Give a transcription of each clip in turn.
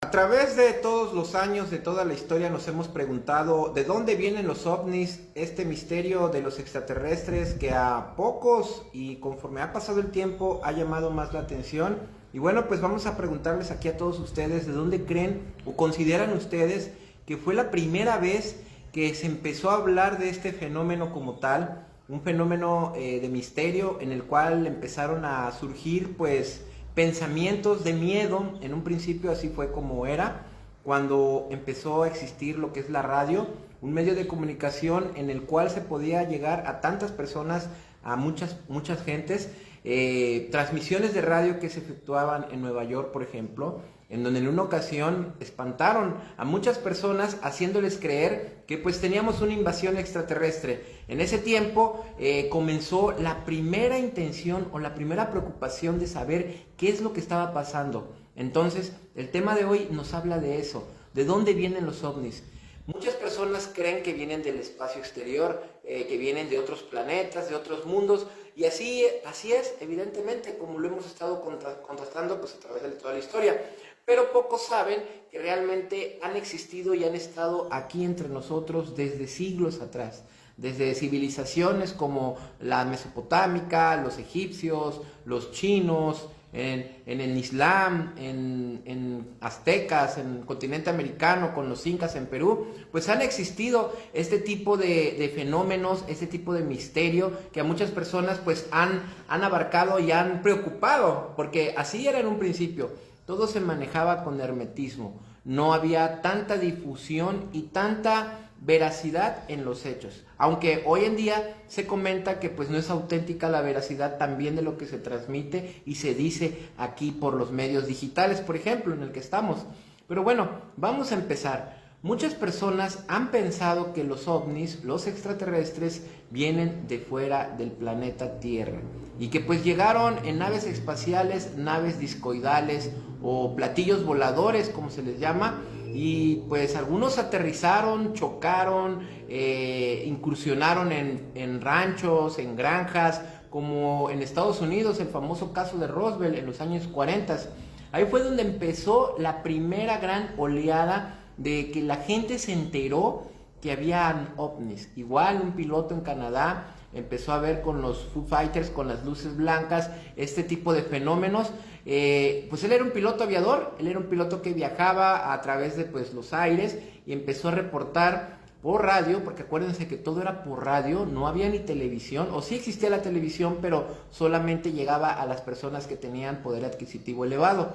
A través de todos los años, de toda la historia, nos hemos preguntado de dónde vienen los ovnis, este misterio de los extraterrestres que a pocos y conforme ha pasado el tiempo ha llamado más la atención. Y bueno, pues vamos a preguntarles aquí a todos ustedes de dónde creen o consideran ustedes que fue la primera vez que se empezó a hablar de este fenómeno como tal, un fenómeno de misterio en el cual empezaron a surgir pues pensamientos de miedo. En un principio así fue como era, cuando empezó a existir lo que es la radio, un medio de comunicación en el cual se podía llegar a tantas personas, a muchas gentes, transmisiones de radio que se efectuaban en Nueva York, por ejemplo, en donde en una ocasión espantaron a muchas personas haciéndoles creer que pues teníamos una invasión extraterrestre. En ese tiempo comenzó la primera intención o la primera preocupación de saber qué es lo que estaba pasando. Entonces, el tema de hoy nos habla de eso, de dónde vienen los ovnis. Muchas personas creen que vienen del espacio exterior, que vienen de otros planetas, de otros mundos, y así es, evidentemente, como lo hemos estado contrastando pues, a través de toda la historia. Pero pocos saben que realmente han existido y han estado aquí entre nosotros desde siglos atrás, desde civilizaciones como la mesopotámica, los egipcios, los chinos, en el Islam, en aztecas, en el continente americano, con los incas en Perú, pues han existido este tipo de fenómenos, este tipo de misterio que a muchas personas pues han abarcado y han preocupado, porque así era en un principio. Todo se manejaba con hermetismo, no había tanta difusión y tanta veracidad en los hechos, aunque hoy en día se comenta que pues no es auténtica la veracidad también de lo que se transmite y se dice aquí por los medios digitales, por ejemplo, en el que estamos. Pero bueno, vamos a empezar. Muchas personas han pensado que los ovnis, los extraterrestres, vienen de fuera del planeta Tierra y que pues llegaron en naves espaciales, naves discoidales o platillos voladores, como se les llama, y pues algunos aterrizaron, chocaron, incursionaron en ranchos, en granjas, como en Estados Unidos, el famoso caso de Roswell en los años 40. Ahí fue donde empezó la primera gran oleada de que la gente se enteró que había ovnis. Igual un piloto en Canadá empezó a ver con los Foo Fighters, con las luces blancas, este tipo de fenómenos. Pues él era un piloto aviador, él era un piloto que viajaba a través de pues, los aires y empezó a reportar por radio, porque acuérdense que todo era por radio, no había ni televisión, o sí existía la televisión, pero solamente llegaba a las personas que tenían poder adquisitivo elevado.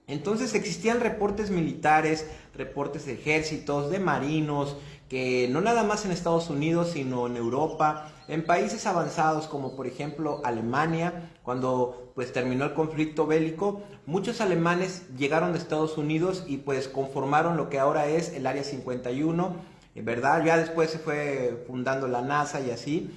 Entonces existían reportes militares, reportes de ejércitos, de marinos, que no nada más en Estados Unidos, sino en Europa, en países avanzados como por ejemplo Alemania, cuando pues terminó el conflicto bélico, muchos alemanes llegaron de Estados Unidos y pues conformaron lo que ahora es el Área 51, ¿verdad? Ya después se fue fundando la NASA y así.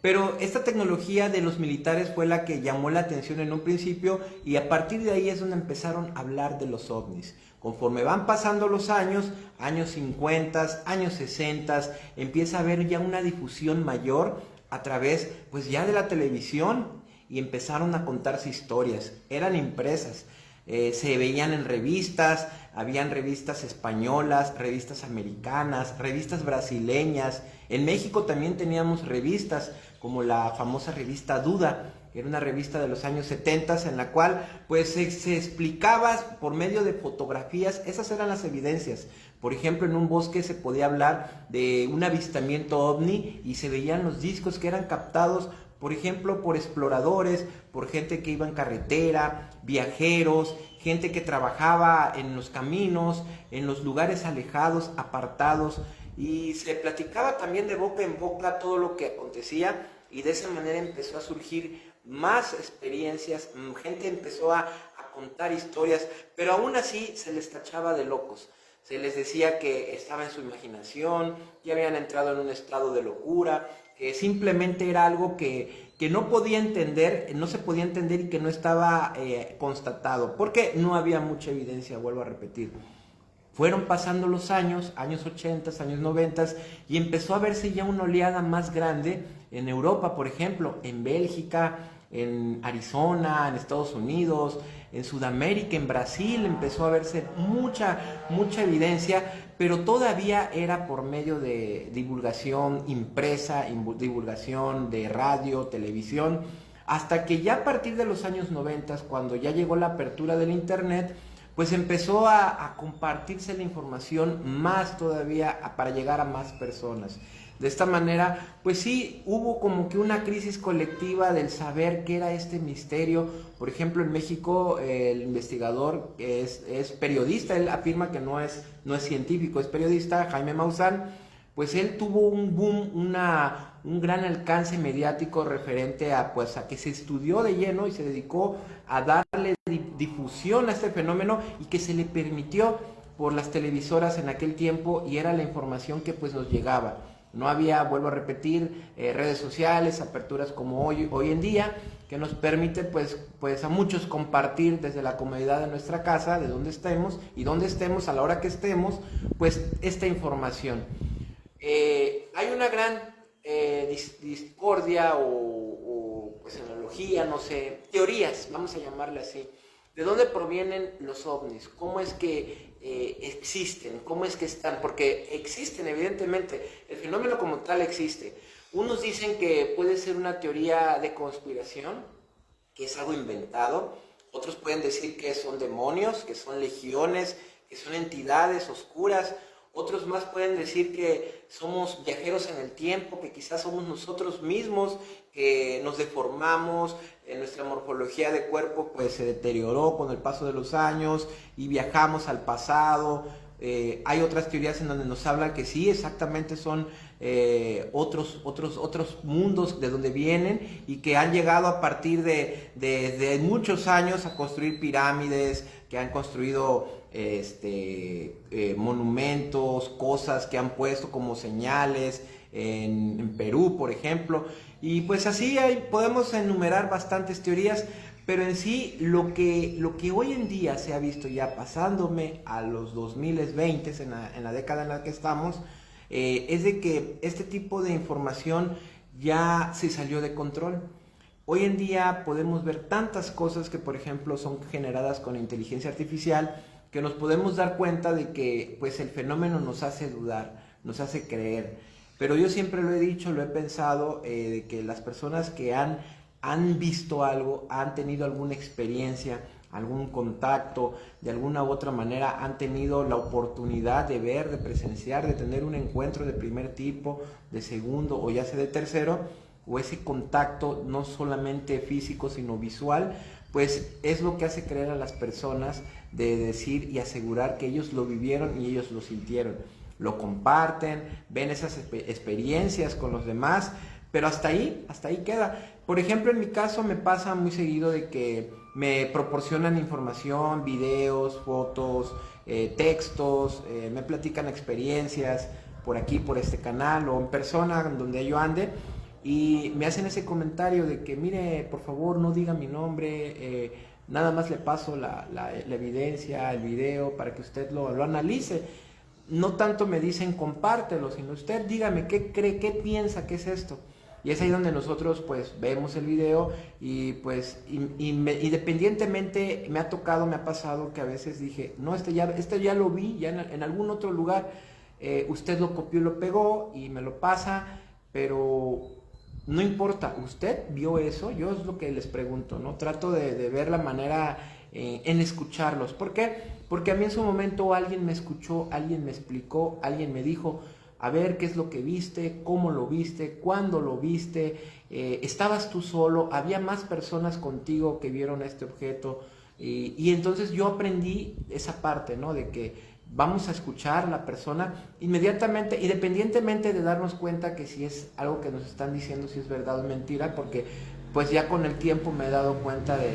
Pero esta tecnología de los militares fue la que llamó la atención en un principio y a partir de ahí es donde empezaron a hablar de los ovnis. Conforme van pasando los años, años 50, años 60, empieza a haber ya una difusión mayor a través pues ya de la televisión y empezaron a contarse historias, eran impresas. Se veían en revistas, habían revistas españolas, revistas americanas, revistas brasileñas. En México también teníamos revistas como la famosa revista Duda, que era una revista de los años 70 en la cual pues se explicaba por medio de fotografías, esas eran las evidencias. Por ejemplo, en un bosque se podía hablar de un avistamiento ovni y se veían los discos que eran captados, por ejemplo, por exploradores, por gente que iba en carretera, viajeros, gente que trabajaba en los caminos, en los lugares alejados, apartados, y se platicaba también de boca en boca todo lo que acontecía y de esa manera empezó a surgir más experiencias, gente empezó a contar historias, pero aún así se les tachaba de locos. Se les decía que estaba en su imaginación, que habían entrado en un estado de locura, que simplemente era algo que no podía entender, no se podía entender y que no estaba constatado, porque no había mucha evidencia, vuelvo a repetir. Fueron pasando los años, años 80, años 90, y empezó a verse ya una oleada más grande en Europa, por ejemplo, en Bélgica, en Arizona, en Estados Unidos, en Sudamérica, en Brasil, empezó a verse mucha evidencia, pero todavía era por medio de divulgación impresa, divulgación de radio, televisión, hasta que ya a partir de los años 90, cuando ya llegó la apertura del internet, pues empezó a compartirse la información más todavía para llegar a más personas. De esta manera, pues sí, hubo como que una crisis colectiva del saber qué era este misterio. Por ejemplo, en México, el investigador que es periodista, él afirma que no es científico, es periodista, Jaime Maussan, pues él tuvo un boom, un gran alcance mediático referente pues, a que se estudió de lleno y se dedicó a darle difusión a este fenómeno y que se le permitió por las televisoras en aquel tiempo, y era la información que pues nos llegaba. No había, vuelvo a repetir, redes sociales, aperturas como hoy en día, que nos permite pues a muchos compartir desde la comodidad de nuestra casa, de donde estemos y donde estemos, a la hora que estemos, pues esta información. Hay una gran discordia o pues analogía, no sé, teorías, vamos a llamarle así. ¿De dónde provienen los ovnis? ¿Cómo es que existen? ¿Cómo es que están? Porque existen, evidentemente. El fenómeno como tal existe. Unos dicen que puede ser una teoría de conspiración, que es algo inventado. Otros pueden decir que son demonios, que son legiones, que son entidades oscuras. Otros más pueden decir que somos viajeros en el tiempo, que quizás somos nosotros mismos, que nos deformamos, nuestra morfología de cuerpo pues se deterioró con el paso de los años y viajamos al pasado. Hay otras teorías en donde nos hablan que sí, exactamente son otros mundos de donde vienen y que han llegado a partir de muchos años a construir pirámides, que han construido monumentos, cosas que han puesto como señales en Perú, por ejemplo. Y pues así podemos enumerar bastantes teorías, pero en sí lo que hoy en día se ha visto ya pasándome a los 2020, en la década en la que estamos, es de que este tipo de información ya se salió de control. Hoy en día podemos ver tantas cosas que, por ejemplo, son generadas con inteligencia artificial, que nos podemos dar cuenta de que pues el fenómeno nos hace dudar, nos hace creer. Pero yo siempre lo he dicho, lo he pensado, de que las personas que han visto algo, han tenido alguna experiencia, algún contacto, de alguna u otra manera han tenido la oportunidad de ver, de presenciar, de tener un encuentro de primer tipo, de segundo o ya sea de tercero, o ese contacto no solamente físico sino visual, pues es lo que hace creer a las personas de decir y asegurar que ellos lo vivieron y ellos lo sintieron. Lo comparten, ven esas experiencias con los demás, pero hasta ahí queda. Por ejemplo, en mi caso me pasa muy seguido de que me proporcionan información, videos, fotos, textos, me platican experiencias por aquí, por este canal o en persona donde yo ande, y me hacen ese comentario de que mire, por favor no diga mi nombre, nada más le paso la evidencia, el video para que usted lo analice. No tanto me dicen compártelo, sino usted dígame qué cree, qué piensa, qué es esto. Y es ahí donde nosotros pues vemos el video y pues independientemente me ha pasado que a veces dije, no, este ya lo vi, ya en algún otro lugar, usted lo copió y lo pegó y me lo pasa, pero no importa, ¿usted vio eso? Yo es lo que les pregunto, ¿no? Trato de ver la manera en escucharlos. ¿Por qué? Porque a mí en su momento alguien me escuchó, alguien me explicó, alguien me dijo, a ver qué es lo que viste, cómo lo viste, cuándo lo viste, estabas tú solo, había más personas contigo que vieron este objeto, y entonces yo aprendí esa parte, ¿no? De que vamos a escuchar a la persona inmediatamente, independientemente de darnos cuenta que si es algo que nos están diciendo, si es verdad o mentira, porque pues ya con el tiempo me he dado cuenta de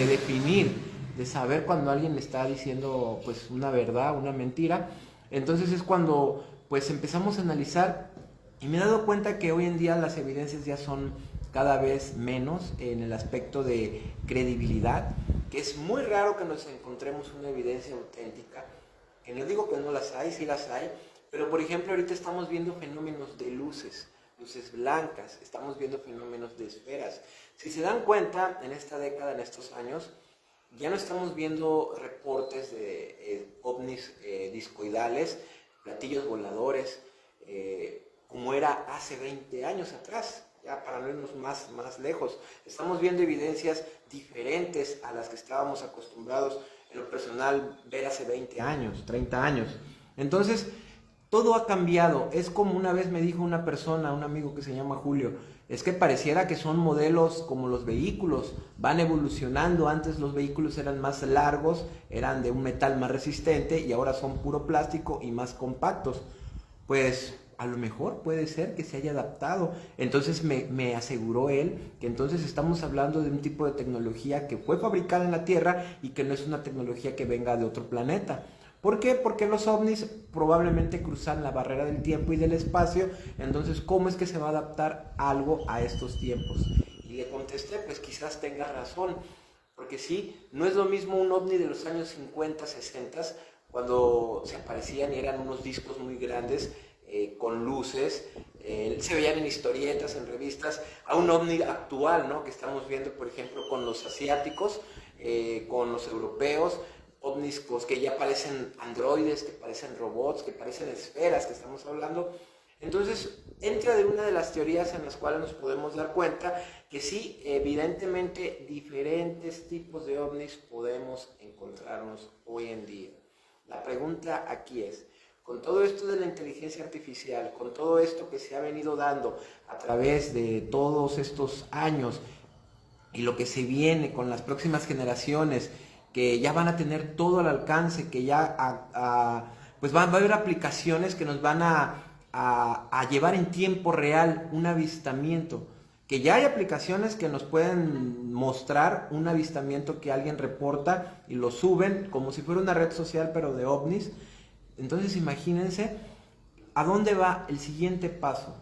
definir, de saber cuando alguien me está diciendo pues una verdad, una mentira. Entonces es cuando pues empezamos a analizar, y me he dado cuenta que hoy en día las evidencias ya son cada vez menos en el aspecto de credibilidad, que es muy raro que nos encontremos una evidencia auténtica. Que no digo que no las hay, sí las hay, pero por ejemplo ahorita estamos viendo fenómenos de luces blancas, estamos viendo fenómenos de esferas. Si se dan cuenta, en esta década, en estos años, Ya no estamos viendo reportes de ovnis discoidales, platillos voladores, como era hace 20 años atrás, ya para no irnos más lejos. Estamos viendo evidencias diferentes a las que estábamos acostumbrados en lo personal ver hace 20 años, 30 años. Entonces, todo ha cambiado. Es como una vez me dijo una persona, un amigo que se llama Julio, es que pareciera que son modelos como los vehículos, van evolucionando. Antes los vehículos eran más largos, eran de un metal más resistente y ahora son puro plástico y más compactos. Pues a lo mejor puede ser que se haya adaptado. Entonces me aseguró él que entonces estamos hablando de un tipo de tecnología que fue fabricada en la Tierra y que no es una tecnología que venga de otro planeta. ¿Por qué? Porque los ovnis probablemente cruzan la barrera del tiempo y del espacio. Entonces, ¿cómo es que se va a adaptar algo a estos tiempos? Y le contesté, pues quizás tenga razón. Porque sí, no es lo mismo un ovni de los años 50, 60, cuando se aparecían y eran unos discos muy grandes, con luces, se veían en historietas, en revistas, a un ovni actual, ¿no? Que estamos viendo, por ejemplo, con los asiáticos, con los europeos, ovnis pues, que ya parecen androides, que parecen robots, que parecen esferas, que estamos hablando. Entonces, entra de una de las teorías en las cuales nos podemos dar cuenta que sí, evidentemente, diferentes tipos de ovnis podemos encontrarnos hoy en día. La pregunta aquí es, con todo esto de la inteligencia artificial, con todo esto que se ha venido dando a través de todos estos años y lo que se viene con las próximas generaciones, que ya van a tener todo al alcance, que ya pues va a haber aplicaciones que nos van a llevar en tiempo real un avistamiento, que ya hay aplicaciones que nos pueden mostrar un avistamiento que alguien reporta y lo suben como si fuera una red social pero de ovnis. Entonces imagínense a dónde va el siguiente paso.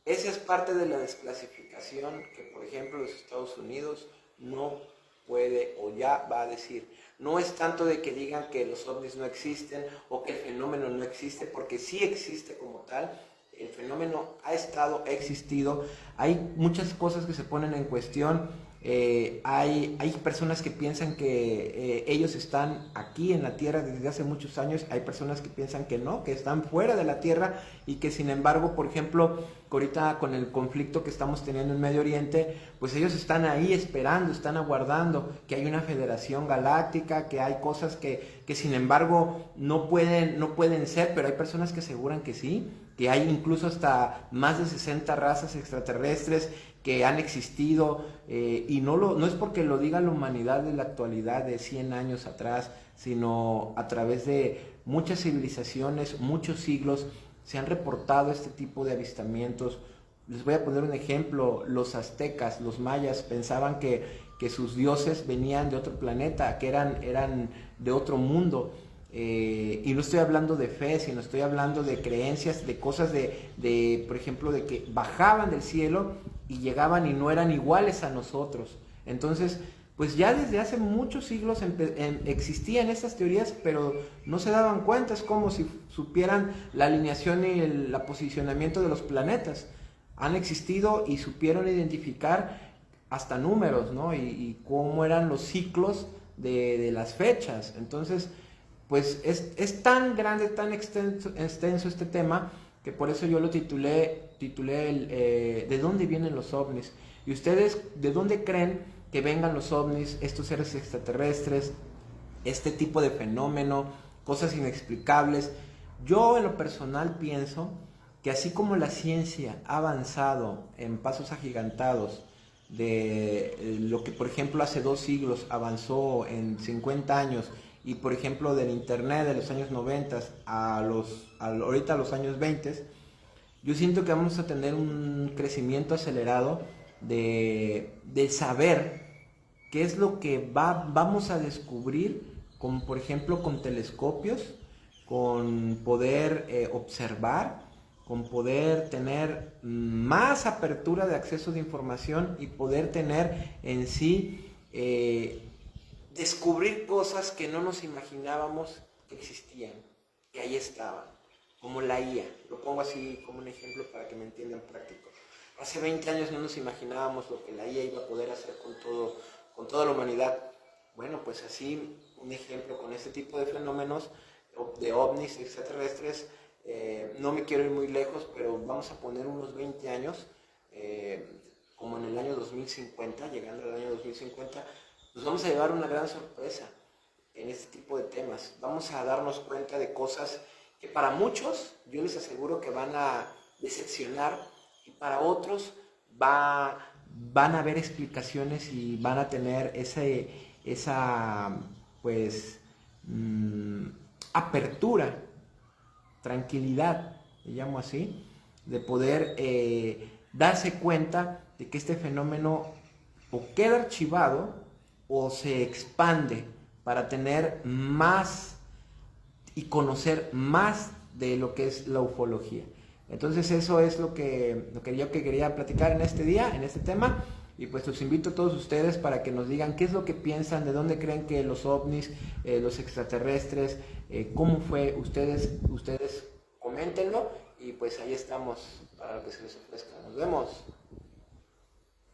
Esa es parte de la desclasificación que, por ejemplo, los Estados Unidos no puede o ya va a decir. No es tanto de que digan que los ovnis no existen o que el fenómeno no existe, porque sí existe como tal. El fenómeno ha estado, ha existido. Hay muchas cosas que se ponen en cuestión. Hay personas que piensan que ellos están aquí en la Tierra desde hace muchos años. Hay personas que piensan que no, que están fuera de la Tierra y que sin embargo, por ejemplo, ahorita con el conflicto que estamos teniendo en Medio Oriente, pues ellos están ahí esperando, están aguardando que hay una federación galáctica, que hay cosas que sin embargo no pueden ser, pero hay personas que aseguran que sí, que hay incluso hasta más de 60 razas extraterrestres que han existido, y no es porque lo diga la humanidad de la actualidad de 100 años atrás, sino a través de muchas civilizaciones, muchos siglos, se han reportado este tipo de avistamientos. Les voy a poner un ejemplo: los aztecas, los mayas pensaban que sus dioses venían de otro planeta, que eran de otro mundo. Y no estoy hablando de fe, sino estoy hablando de creencias, de cosas por ejemplo, de que bajaban del cielo y llegaban y no eran iguales a nosotros. Entonces, pues ya desde hace muchos siglos existían estas teorías, pero no se daban cuenta. Es como si supieran la alineación y el posicionamiento de los planetas. Han existido y supieron identificar hasta números, ¿no? Y cómo eran los ciclos de las fechas. Entonces, pues es tan grande, tan extenso este tema, que por eso yo lo titulé ¿de dónde vienen los ovnis? ¿Y ustedes de dónde creen que vengan los ovnis, estos seres extraterrestres, este tipo de fenómeno, cosas inexplicables? Yo en lo personal pienso que así como la ciencia ha avanzado en pasos agigantados, de lo que por ejemplo hace 2 siglos avanzó en 50 años, y por ejemplo del internet de los años 90 ahorita a los años 20, yo siento que vamos a tener un crecimiento acelerado de saber qué es lo que vamos a descubrir, como por ejemplo con telescopios, con poder observar, con poder tener más apertura de acceso de información y poder tener en sí, descubrir cosas que no nos imaginábamos que existían, que ahí estaban, como la IA. Lo pongo así como un ejemplo para que me entiendan práctico. Hace 20 años no nos imaginábamos lo que la IA iba a poder hacer con toda la humanidad. Bueno, pues así un ejemplo con este tipo de fenómenos de ovnis extraterrestres, no me quiero ir muy lejos, pero vamos a poner unos 20 años, como en el año 2050, llegando al año 2050, nos vamos a llevar una gran sorpresa en este tipo de temas. Vamos a darnos cuenta de cosas que para muchos, yo les aseguro que van a decepcionar, y para otros van a haber explicaciones y van a tener esa pues apertura, tranquilidad, le llamo así, de poder darse cuenta de que este fenómeno o queda archivado o se expande para tener más y conocer más de lo que es la ufología. Entonces eso es lo que yo quería platicar en este día, en este tema. Y pues los invito a todos ustedes para que nos digan qué es lo que piensan, de dónde creen que los ovnis, los extraterrestres, cómo fue, ustedes coméntenlo, y pues ahí estamos para lo que se les ofrezca. Nos vemos.